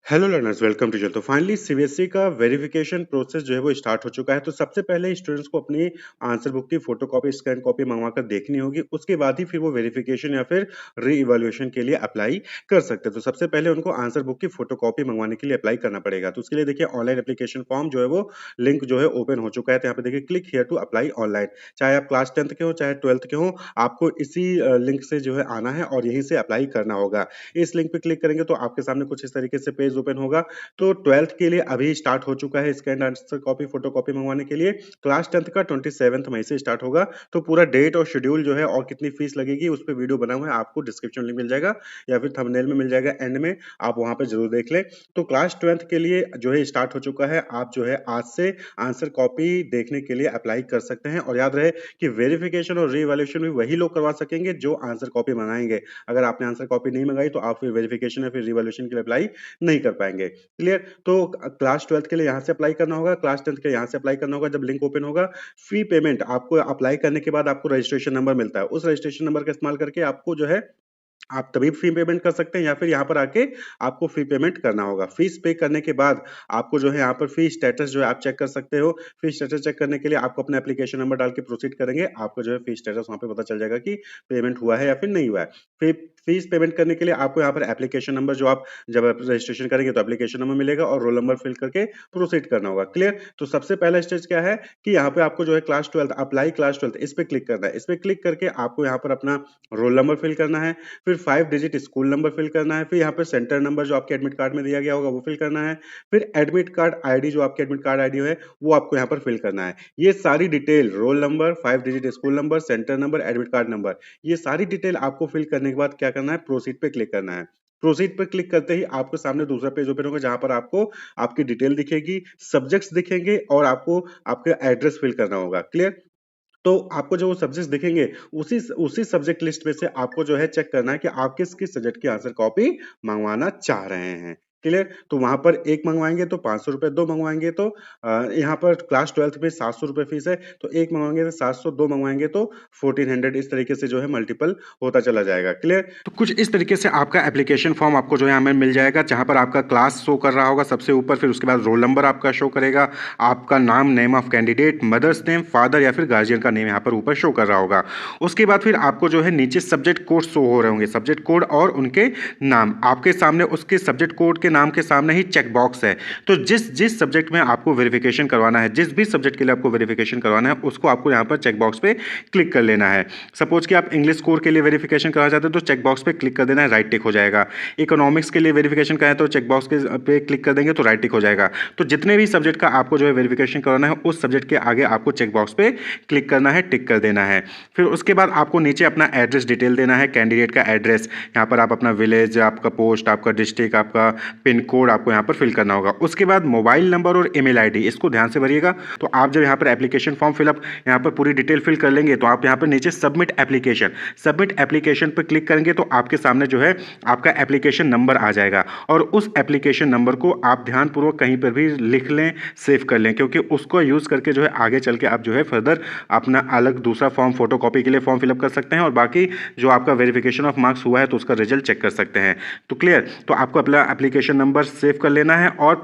Hello learners, welcome to तो finally CBSE का verification process जो है वो स्टार्ट हो चुका है। तो सबसे पहले स्टूडेंट्स को अपनी आंसर बुक की फोटोकॉपी स्कैन कॉपी मंगवा कर देखनी होगी। उसके बाद ही फिर वो वेरिफिकेशन या फिर री इवैल्यूएशन के लिए अप्लाई कर सकते हैं। तो सबसे पहले उनको आंसर बुक की फोटोकॉपी मंगवाने के लिए अप्लाई करना पड़ेगा। तो उसके लिए देखिए ऑनलाइन एप्लीकेशन फॉर्म जो है वो लिंक जो है ओपन हो चुका है। तो यहाँ पे देखिए click here to apply online. चाहे आप क्लास 10th के हो चाहे 12th के हो, आपको इसी लिंक से जो है आना है और यहीं से अप्लाई करना होगा। इस लिंक पे क्लिक करेंगे तो आपके सामने कुछ इस तरीके से पेज ओपन होगा। तो 12th के लिए अभी स्टार्ट हो चुका है स्कैन आंसर कॉपी फोटोकॉपी मंगवाने के लिए। क्लास 10th का 27 मई से स्टार्ट होगा। तो पूरा डेट और शेड्यूल जो है और कितनी फीस लगेगी उस पर वीडियो बना हुआ है, आपको डिस्क्रिप्शन लिंक मिल जाएगा या फिर थंबनेल में मिल जाएगा एंड में, आप वहां पे जरूर देख लें। तो क्लास 12th के लिए जो है स्टार्ट हो चुका है। आप जो है आज से आंसर कॉपी देखने के लिए अप्लाई कर सकते हैं। और याद रहे कि वेरिफिकेशन और रीवैल्यूएशन भी वही लोग करवा सकेंगे जो आंसर कॉपी मंगाएंगे। अगर आपने आंसर कॉपी नहीं मंगाई तो आप फिर वेरिफिकेशन या फिर रिवॉल्यूशन के लिए अप्लाई नहीं कर पाएंगे। क्लियर? तो क्लास 12th के लिए यहाँ से अप्लाई करना होगा, क्लास 10th के यहाँ से अप्लाई करना होगा। जब लिंक ओपन होगा, फी पेमेंट आपको अप्लाई करने के बाद आपको रजिस्ट्रेशन नंबर मिलता है। उस रजिस्ट्रेशन नंबर का इस्तेमाल करके आपको जो है आप तभी फी पेमेंट कर सकते हैं या फिर यहाँ पर आके आपको फी पेमेंट करना होगा। फीस पे करने के बाद आपको जो है यहाँ पर फी स्टेटस जो है आप चेक कर सकते हो। फी स्टेटस चेक करने के लिए आपको अपना एप्लीकेशन नंबर डाल के प्रोसीड करेंगे, आपको जो है फी स्टेटस वहाँ पे पता चल जाएगा कि पेमेंट हुआ है या फिर नहीं हुआ है। फीस पेमेंट करने के लिए आपको यहाँ पर एप्लीकेशन नंबर जो आप जब रजिस्ट्रेशन करेंगे तो एप्लीकेशन नंबर मिलेगा और रोल नंबर फिल करके प्रोसीड करना होगा। क्लियर? तो सबसे पहला स्टेज क्या है कि यहाँ पे आपको जो है क्लास 12 अप्लाई क्लास 12 इस पे क्लिक करना है। इस पे क्लिक करके आपको यहाँ पर अपना रोल नंबर फिल करना है, फिर 5 डिजिट स्कूल नंबर फिल करना है, फिर यहाँ पे सेंटर नंबर जो आपके एडमिट कार्ड में दिया गया होगा वो फिल करना है, फिर एडमिट कार्ड आईडी जो आपके एडमिट कार्ड आईडी है वो आपको यहाँ पर फिल करना है। ये सारी detail roll number 5 digit school number centre number admit card number, ये सारी डिटेल आपको फिल करने के बाद क्या करना है, प्रोसीड पे क्लिक करना है। प्रोसीड पर क्लिक करते ही आपके सामने दूसरा पेज ओपन होगा जहां पर आपको आपकी डिटेल दिखेगी, सब्जेक्ट्स दिखेंगे और आपको आपका एड्रेस फिल करना होगा। क्लियर? तो आपको जो सब्जेक्ट्स दिखेंगे उसी उसी सब्जेक्ट लिस्ट में से आपको जो है चेक करना है कि आप किस किस सब्जेक्ट की आंसर कॉपी मंगवाना चाह रहे हैं। क्लियर? तो वहां पर एक मंगवाएंगे तो 500 रुपए, दो मंगवाएंगे तो यहाँ पर क्लास 12th में 700 रुपए फीस है, तो एक मंगवाएंगे तो 700, दो मंगवाएंगे तो 1400, इस तरीके से जो है मल्टीपल होता चला जाएगा। क्लियर? तो कुछ इस तरीके से आपका एप्लीकेशन फॉर्म आपको जो है हमें मिल जाएगा जहां पर आपका क्लास शो कर रहा होगा सबसे ऊपर, फिर उसके बाद रोल नंबर आपका शो करेगा, आपका नाम, name of candidate, mother's name, father या फिर गार्जियन का नेम यहाँ पर ऊपर शो कर रहा होगा। उसके बाद फिर आपको जो है नीचे सब्जेक्ट कोड शो हो रहे होंगे, सब्जेक्ट कोड और उनके नाम आपके सामने, उसके सब्जेक्ट कोड के नाम के सामने ही चेक बॉक्स है। तो जिस जिस सब्जेक्ट में आपको वेरिफिकेशन करवाना है, जिस भी सब्जेक्ट के लिए आपको वेरिफिकेशन करवाना है, उसको आपको यहाँ पर चेक बॉक्स पे क्लिक कर लेना है। सपोज कि आप इंग्लिश कोर के लिए वेरिफिकेशन करना चाहते हैं तो चेक बॉक्स पे क्लिक कर देना है, राइट टिक हो जाएगा। इकोनॉमिक्स के लिए वेरिफिकेशन करें तो चेक बॉक्स पे क्लिक कर देंगे तो राइट टिक हो जाएगा। तो जितने भी सब्जेक्ट का आपको जो है वेरिफिकेशन करवाना है उस सब्जेक्ट के आगे आपको चेक बॉक्स पे क्लिक करना है, टिक कर देना है। फिर उसके बाद आपको नीचे अपना एड्रेस डिटेल देना है, कैंडिडेट का एड्रेस, यहाँ पर आप अपना विलेज, आपका पोस्ट, आपका डिस्ट्रिक्ट, आपका पिन कोड आपको यहाँ पर फिल करना होगा। उसके बाद मोबाइल नंबर और ईमेल आईडी, इसको ध्यान से भरिएगा। तो आप जब यहाँ पर एप्लीकेशन फॉर्म फिलअप यहाँ पर पूरी डिटेल फिल कर लेंगे तो आप यहाँ पर नीचे सबमिट एप्लीकेशन पर क्लिक करेंगे तो आपके सामने जो है आपका एप्लीकेशन नंबर आ जाएगा और उस एप्लीकेशन नंबर को आप ध्यानपूर्वक कहीं पर भी लिख लें, सेव कर लें, क्योंकि उसको यूज़ करके जो है आगे चल के आप जो है फर्दर अपना अलग दूसरा फॉर्म फोटोकॉपी के लिए फॉर्म फिलअप कर सकते हैं और बाकी जो आपका वेरिफिकेशन ऑफ मार्क्स हुआ है तो उसका रिजल्ट चेक कर सकते हैं। तो क्लियर? तो आपको अपना एप्लीकेशन नंबर सेव कर लेना है और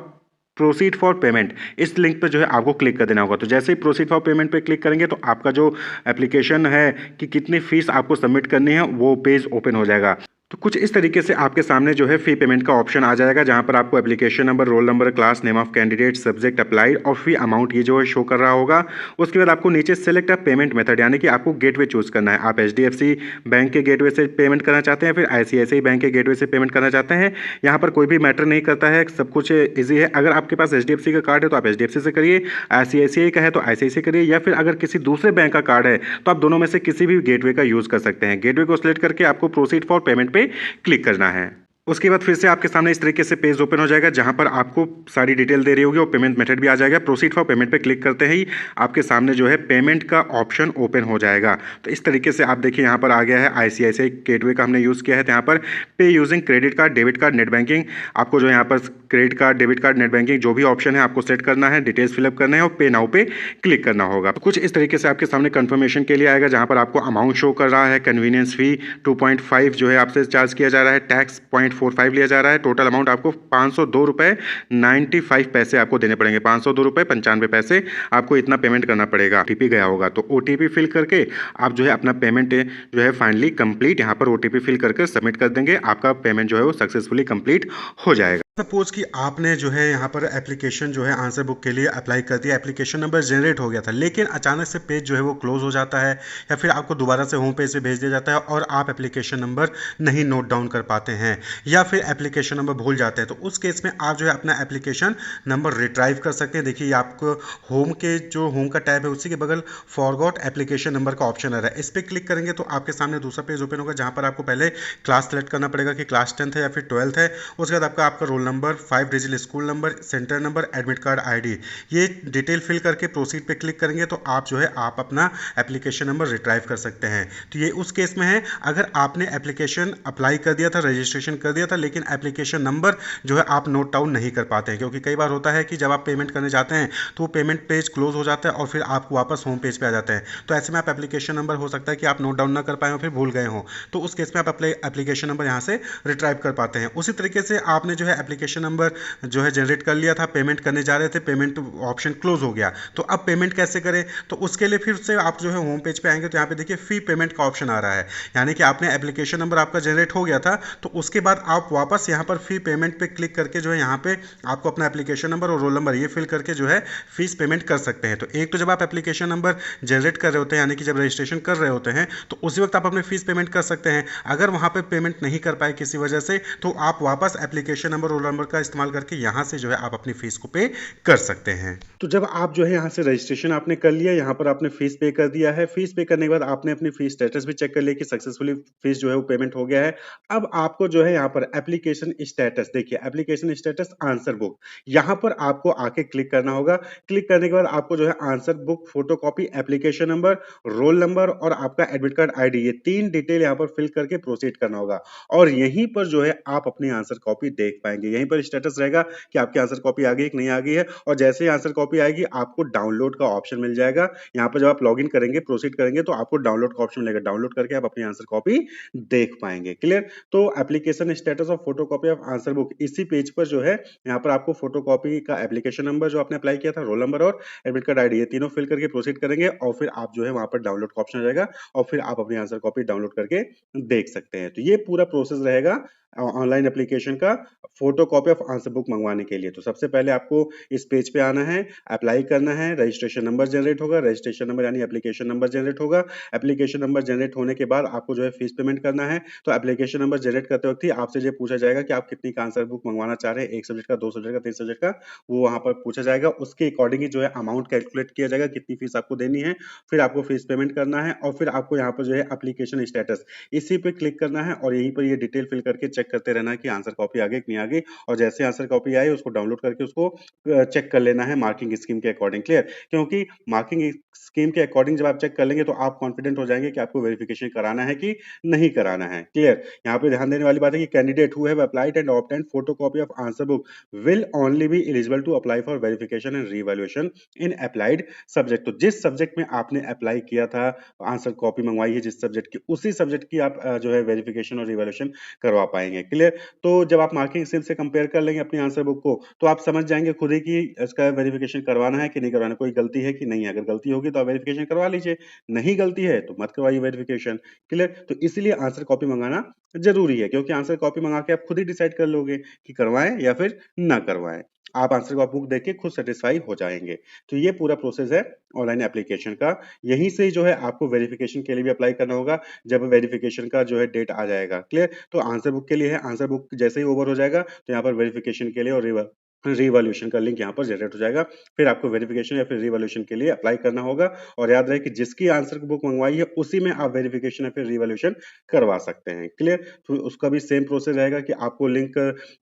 प्रोसीड फॉर पेमेंट इस लिंक पे जो है आपको क्लिक कर देना होगा। तो जैसे ही प्रोसीड फॉर पेमेंट पे क्लिक करेंगे तो आपका जो एप्लीकेशन है कि कितनी फीस आपको सबमिट करनी है वो पेज ओपन हो जाएगा। तो कुछ इस तरीके से आपके सामने जो है फी पेमेंट का ऑप्शन आ जाएगा जहां पर आपको application number, roll number, class, name of candidate, subject applied और फी अमाउंट ये जो है शो कर रहा होगा। उसके बाद आपको नीचे सेलेक्ट अ पेमेंट मेथड, यानी कि आपको गेटवे चूज करना है। आप एचडीएफसी बैंक के गेटवे से पेमेंट करना चाहते हैं, फिर आईसीआईसीआई बैंक के गेटवे से पेमेंट करना चाहते हैं, यहाँ पर कोई भी मैटर नहीं करता है, सब कुछ ईजी है। अगर आपके पास एचडीएफसी का कार्ड है तो आप एचडीएफसी से करिए, आईसीआईसीआई का है तो आईसीआईसीआई करिए, या फिर अगर किसी दूसरे बैंक का कार्ड है तो आप दोनों में से किसी भी गेटवे का यूज कर सकते हैं। गेटवे को सिलेक्ट करके आपको प्रोसीड फॉर पेमेंट पे क्लिक करना है। उसके बाद फिर से आपके सामने इस तरीके से पेज ओपन हो जाएगा जहां पर आपको सारी डिटेल दे रही होगी और पेमेंट मेथड भी आ जाएगा। प्रोसीड फॉर पेमेंट पे क्लिक करते ही आपके सामने जो है पेमेंट का ऑप्शन ओपन हो जाएगा। तो इस तरीके से आप देखिए यहाँ पर आ गया है आईसीआईसीआई गेटवे का हमने यूज़ किया है, तो यहाँ पर पे using credit card, debit card, net banking, आपको जो यहाँ पर credit card, debit card, net banking जो भी ऑप्शन है आपको सेट करना है, डिटेल्स फिलअप करना है और पे नाउ पे क्लिक करना होगा। तो कुछ इस तरीके से आपके सामने कंफर्मेशन के लिए आएगा जहाँ पर आपको अमाउंट शो कर रहा है, कन्वीनियंस फी 2.5 जो है आपसे चार्ज किया जा रहा है, टैक्स 0.45 लिया जा रहा है। टोटल अमाउंट आपको ₹502.95 आपको देने पड़ेंगे। ₹502.95 आपको इतना पेमेंट करना पड़ेगा। ओटीपी गया होगा तो ओटीपी फिल करके आप जो है अपना पेमेंट जो है फाइनली कंप्लीट यहाँ पर ओटीपी फिल करके सबमिट कर देंगे। आपका पेमेंट जो है वो सक्सेसफुली कंप्लीट हो जाएगा। सपोज कि आपने जो है यहाँ पर एप्लीकेशन जो है आंसर बुक के लिए अप्लाई कर दिया, एप्लीकेशन नंबर जनरेट हो गया था, लेकिन अचानक से पेज जो है वो क्लोज हो जाता है या फिर आपको दोबारा से होम पेज पे भेज दिया जाता है और आप एप्लीकेशन नंबर नहीं नोट डाउन कर पाते हैं या फिर एप्लीकेशन नंबर भूल जाते हैं, तो उस केस में आप जो है अपना एप्लीकेशन नंबर रिट्राइव कर सकते हैं। देखिए आपको होम के जो होम का टैब है उसी के बगल फॉरगॉट एप्लीकेशन नंबर का ऑप्शन आ रहा है, इस पर क्लिक करेंगे तो आपके सामने दूसरा पेज ओपन होगा जहाँ पर आपको पहले क्लास सेलेक्ट करना पड़ेगा कि क्लास 10th है या फिर 12th है। उसके बाद आपका roll number, 5 digit school number, centre number, admit card ID, ये डिटेल फिल करके प्रोसीड पे क्लिक करेंगे तो आप जो है आप अपना एप्लीकेशन नंबर रिट्राइव कर सकते हैं। तो ये उस केस में है अगर आपने एप्लीकेशन अप्लाई कर दिया था, रजिस्ट्रेशन कर दिया था, लेकिन एप्लीकेशन नंबर जो है आप नोट डाउन नहीं कर पाते हैं, क्योंकि कई बार होता है कि जब आप पेमेंट करने जाते हैं तो वो पेमेंट पेज क्लोज हो जाता है और फिर आप वापस होम पेज पे आ जाते हैं। तो ऐसे में आप एप्लीकेशन नंबर हो सकता है कि आप नोट डाउन ना कर पाए हो, फिर भूल गए हो, तो उस केस में आप अपने एप्लीकेशन नंबर यहाँ से रिट्राइव कर पाते हैं। उसी तरीके से आपने जो है एप्लीकेशन नंबर जो है जनरेट कर लिया था, पेमेंट करने जा रहे थे, पेमेंट ऑप्शन क्लोज हो गया, तो अब पेमेंट कैसे करें? तो उसके लिए फिर से आप जो है होम पेज पे आएंगे तो यहाँ पे देखिए फी पेमेंट का ऑप्शन आ रहा है, यानी कि आपने एप्लीकेशन नंबर आपका जनरेट हो गया था, तो उसके बाद आप वापस यहाँ पर फी पेमेंट पे क्लिक करके जो है यहाँ पे आपको अपना एप्लीकेशन नंबर और रोल नंबर ये फिल करके जो है फीस पेमेंट कर सकते हैं। तो एक तो जब आप एप्लीकेशन नंबर जनरेट कर रहे होते हैं, यानी कि जब रजिस्ट्रेशन कर रहे होते हैं, तो उसी वक्त आप अपने फीस पेमेंट कर सकते हैं। अगर वहाँ पे पेमेंट नहीं कर पाए किसी वजह से, तो आप वापस एप्लीकेशन नंबर रोल नंबर का इस्तेमाल करके यहाँ से जो है आप अपनी फीस को पे कर सकते हैं। तो जब आप जो है यहाँ से रजिस्ट्रेशन आपने कर लिया, यहाँ पर आपने फीस पे कर दिया है, फीस पे करने के बाद आपने अपनी फीस स्टेटस भी चेक कर लिया कि सक्सेसफुली फीस जो है वो पेमेंट हो गया है। अब आपको जो है यहाँ पर एप्लीकेशन स्टेटस, देखिए एप्लीकेशन स्टेटस आंसर बुक, यहाँ पर आपको आके क्लिक करना होगा। क्लिक करने के बाद आपको जो है answer book photocopy, application number, roll number और आपका एडमिट कार्ड आईडी, ये 3 डिटेल यहाँ पर फिल करके प्रोसीड करना होगा और यहीं पर जो है आप अपनी आंसर कॉपी देख पाएंगे। यहीं पर स्टेटस रहेगा कि आपकी आंसर कॉपी आ गई कि नहीं आ गई है, और जैसे ही आंसर कॉपी आएगी आपको डाउनलोड का ऑप्शन मिल जाएगा। यहाँ पर जब आप लॉगिन करेंगे, प्रोसीड करेंगे, तो आपको डाउनलोड का ऑप्शन मिलेगा, डाउनलोड करके आप अपनी आंसर कॉपी देख पाएंगे। क्लियर? तो application status of photocopy of answer book, इसी पेज पर जो है यहाँ पर आपको फोटोकॉपी का एप्लीकेशन नंबर जो आपने अप्लाई किया था, रोल नंबर और एडमिट कार्ड आईडी, ये तीनों फिल करके प्रोसीड करेंगे और फिर आप जो है वहां पर डाउनलोड का ऑप्शन आ जाएगा और फिर आप अपनी आंसर कॉपी डाउनलोड करके देख सकते हैं। तो ये पूरा प्रोसेस रहेगा ऑनलाइन एप्लीकेशन का फोटोकॉपी ऑफ आंसर बुक मंगवाने के लिए। तो सबसे पहले आपको इस पेज पे आना है, अप्लाई करना है, रजिस्ट्रेशन नंबर जनरेट होगा, रजिस्ट्रेशन नंबर यानी एप्लीकेशन नंबर जनरेट होगा। एप्लीकेशन नंबर जनरेट होने के बाद आपको जो है फीस पेमेंट करना है। तो एप्लीकेशन नंबर जनरेट करते वक्त ही आपसे ये पूछा जाएगा कि आप कितनी का आंसर बुक मंगवाना चाह रहे हैं, 1 सब्जेक्ट का, 2 सब्जेक्ट का, 3 सब्जेक्ट का, वो वहां पर पूछा जाएगा। उसके अकॉर्डिंग ही जो है अमाउंट कैलकुलेट किया जाएगा, कितनी फीस आपको देनी है, फिर आपको फीस पेमेंट करना है और फिर आपको यहाँ पर जो है एप्लीकेशन स्टेटस, इसी पे क्लिक करना है और यहीं पर ये डिटेल फिल करके चेक करते रहना है कि आंसर कॉपी आ गई कि नहीं आ गई, और जैसे आंसर कॉपी आए उसको डाउनलोड करके उसको चेक कर लेना है मार्किंग स्कीम के अकॉर्डिंग। क्लियर? क्योंकि मार्किंग स्कीम के अकॉर्डिंग जब आप चेक कर लेंगे तो आप कॉन्फिडेंट हो जाएंगे कि आपको वेरिफिकेशन कराना है कि नहीं कराना है। क्लियर? यहाँ पे ध्यान देने वाली बात है कि candidate who have applied and obtained photocopy of answer book will only be eligible to apply for verification and revaluation in applied subject. तो जिस सब्जेक्ट में आपने अप्लाई किया था, आंसर कॉपी मंगवाई है जिस सब्जेक्ट की, उसी सब्जेक्ट की आप जो है वेरिफिकेशन और रिवैल्यूएशन करवा पाएंगे। क्लियर? तो जब आप मार्किंग स्कीम से कंपेयर कर लेंगे अपनी आंसर बुक को, तो आप समझ जाएंगे खुद ही कि इसका वेरिफिकेशन करवाना है कि नहीं करवाना, कोई गलती है कि नहीं है। अगर गलती होगी तो आप वेरिफिकेशन करवा लीजिए, नहीं गलती है तो मत करवाइए वेरिफिकेशन। क्लियर? तो इसलिए आंसर कॉपी मंगाना जरूरी है, क्योंकि आंसर कॉपी मंगा के आप खुद ही डिसाइड कर लोगे कि करवाएं या फिर ना करवाएं। आप आंसर कॉपी बुक देख के खुद सेटिस्फाई हो जाएंगे। तो ये पूरा प्रोसेस है ऑनलाइन एप्लीकेशन का। यहीं से जो है आपको वेरिफिकेशन के लिए भी अप्लाई करना होगा जब वेरिफिकेशन का जो है डेट आ जाएगा। क्लियर? तो आंसर बुक के लिए है, आंसर बुक जैसे ही ओवर हो जाएगा तो यहाँ पर वेरिफिकेशन के लिए और रिवॉल्यूशन का लिंक यहाँ पर जनरेट हो जाएगा। फिर आपको वेरिफिकेशन या फिर रिवॉल्यूशन के लिए अप्लाई करना होगा, और याद रहे कि जिसकी आंसर बुक मंगवाई है उसी में आप वेरिफिकेशन या फिर रिवॉल्यूशन करवा सकते हैं। क्लियर? तो उसका भी सेम प्रोसेस रहेगा कि आपको लिंक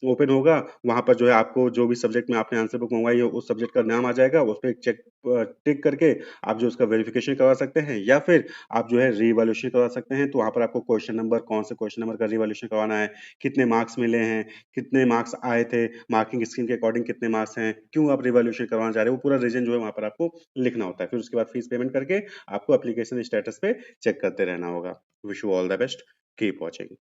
ओपन होगा, वहां पर जो है आपको जो भी सब्जेक्ट में आपने आंसर बुक मंगवाई है उस सब्जेक्ट का नाम आ जाएगा, उस पर चेक टिक करके आप जो उसका वेरिफिकेशन करवा सकते हैं या फिर आप जो है रिवॉल्यूशन करवा सकते हैं। तो वहां पर आपको क्वेश्चन नंबर, कौन से क्वेश्चन नंबर का रिवॉल्यूशन करवाना है, कितने मार्क्स मिले हैं, कितने मार्क्स आए थे, मार्किंग स्कीम के अकॉर्डिंग कितने मार्क्स हैं, क्यों आप रिवॉल्यूशन करवाना चाह रहे हो, वो पूरा रीजन जो है वहां पर आपको लिखना होता है। फिर उसके बाद फीस पेमेंट करके आपको एप्लीकेशन स्टेटस पे चेक करते रहना होगा। Wish you all the best, keep watching.